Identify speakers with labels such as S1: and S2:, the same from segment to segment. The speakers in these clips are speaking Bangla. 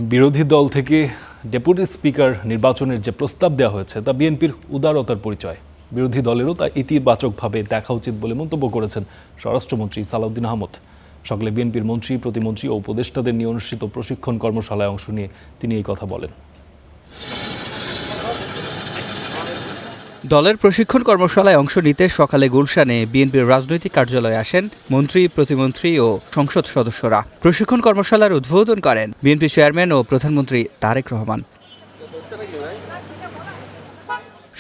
S1: বিরোধী দল থেকে ডেপুটি স্পিকার নির্বাচনের যে প্রস্তাব দেওয়া হয়েছে তা বিএনপির উদারতার পরিচয়। বিরোধী দলেরও তা ইতিবাচকভাবে দেখা উচিত বলে মন্তব্য করেছেন স্বরাষ্ট্রমন্ত্রী সালাউদ্দিন আহমদ। সকালে বিএনপির মন্ত্রী, প্রতিমন্ত্রী ও উপদেষ্টাদের নিয়ে অনুষ্ঠিত প্রশিক্ষণ কর্মশালায় অংশ নিয়ে তিনি এই কথা বলেন।
S2: দলের প্রশিক্ষণ কর্মশালায় অংশ নিতে সকালে গুলশানে বিএনপির রাজনৈতিক কার্যালয়ে আসেন মন্ত্রী, প্রতিমন্ত্রী ও সংসদ সদস্যরা। প্রশিক্ষণ কর্মশালার উদ্বোধন করেন বিএনপি চেয়ারম্যান ও প্রধানমন্ত্রী তারেক রহমান।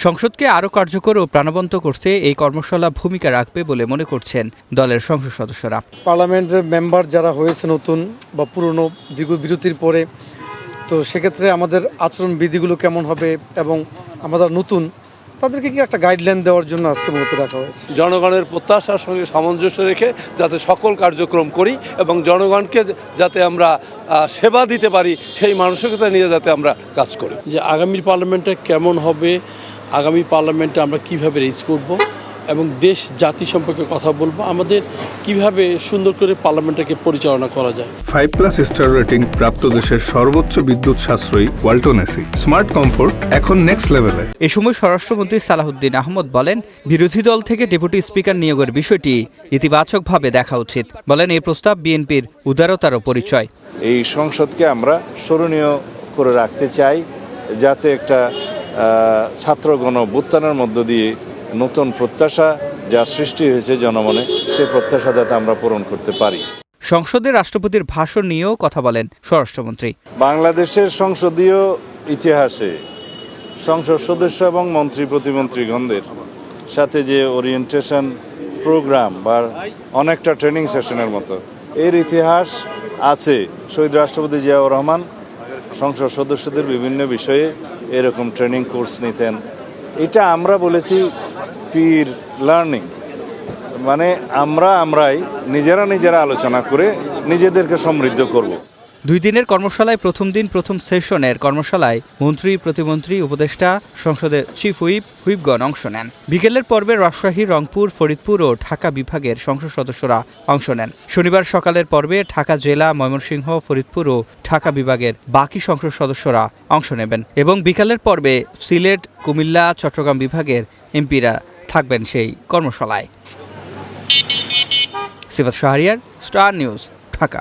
S2: সংসদকে আরও কার্যকর ও প্রাণবন্ত করতে এই কর্মশালা ভূমিকা রাখবে বলে মনে করছেন দলের সংসদ সদস্যরা।
S3: পার্লামেন্টের মেম্বার যারা হয়েছে নতুন বা পুরনো দীর্ঘ বিরতির পরে, তো সেক্ষেত্রে আমাদের আচরণ বিধিগুলো কেমন হবে এবং আমাদের নতুন তাদেরকে কি একটা গাইডলাইন দেওয়ার জন্য আজকে মূলত রাখা হয়েছে।
S4: জনগণের প্রত্যাশার সঙ্গে সামঞ্জস্য রেখে যাতে সকল কার্যক্রম করি এবং জনগণকে যাতে আমরা সেবা দিতে পারি সেই মানসিকতা নিয়ে যাতে আমরা কাজ করি।
S5: যে আগামী পার্লামেন্টে কেমন হবে, আগামী পার্লামেন্টে আমরা কিভাবে রেজ করব এবং দেশ জাতি সম্পর্কে কথা বলবো, আমাদের কিভাবে সুন্দর করে পার্লামেন্টকে পরিচালনা করা যায়।
S6: 5+ স্টার রেটিং প্রাপ্ত দেশের সর্বোচ্চ বিদ্যুৎ সাশ্রয়ী ওয়ালটন এসি স্মার্ট কমফোর্ট এখন নেক্সট লেভেলে।
S2: এ সময় স্বরাষ্ট্রমন্ত্রী সালাউদ্দিন আহমদ বলেন, বিরোধী দল থেকে ডেপুটি স্পিকার নিয়োগের বিষয়টি ইতিবাচকভাবে দেখা উচিত। বলেন, এই প্রস্তাব বিএনপির উদারতারও পরিচয়।
S7: এই সংসদকে আমরা স্মরণীয় করে রাখতে চাই, যাতে একটা ছাত্র গণঅভ্যুত্থানের মধ্য দিয়ে নতুন প্রত্যাশা যা সৃষ্টি হয়েছে জনমনে, সেই প্রত্যাশা যাতে আমরা পূরণ করতে পারি।
S2: সংসদে রাষ্ট্রপতির ভাষণ নিয়েও কথা বলেন স্বরাষ্ট্রমন্ত্রী।
S7: বাংলাদেশের সংসদীয় ইতিহাসে সংসদ সদস্য এবং মন্ত্রী, প্রতিমন্ত্রীগণদের সাথে যে ওরিয়েন্টেশন প্রোগ্রাম বা অনেকটা ট্রেনিং সেশনের মতো এর ইতিহাস আছে। শহীদ রাষ্ট্রপতি জিয়াউর রহমান সংসদ সদস্যদের বিভিন্ন বিষয়ে এরকম ট্রেনিং কোর্স নিতেন। এটা আমরা বলেছি পির লার্নিং, মানে আমরাই নিজেরা আলোচনা করে নিজেদেরকে সমৃদ্ধ করব।
S2: 2 দিনের কর্মশালায় প্রথম দিন প্রথম সেশনের কর্মশালায় মন্ত্রী, প্রতিমন্ত্রী, উপদেষ্টা, সংসদের চিফ হুইপগণ অংশ নেন। বিকেলের পর্বে রাজশাহী, রংপুর, ফরিদপুর ও ঢাকা বিভাগের সংসদ সদস্যরা অংশ নেন। শনিবার সকালের পর্বে ঢাকা জেলা, ময়মনসিংহ, ফরিদপুর ও ঢাকা বিভাগের বাকি সংসদ সদস্যরা অংশ নেবেন এবং বিকালের পর্বে সিলেট, কুমিল্লা, চট্টগ্রাম বিভাগের এমপিরা থাকবেন সেই কর্মশালায়। সিফাত শাহরিয়ার, স্টার নিউজ, ঢাকা।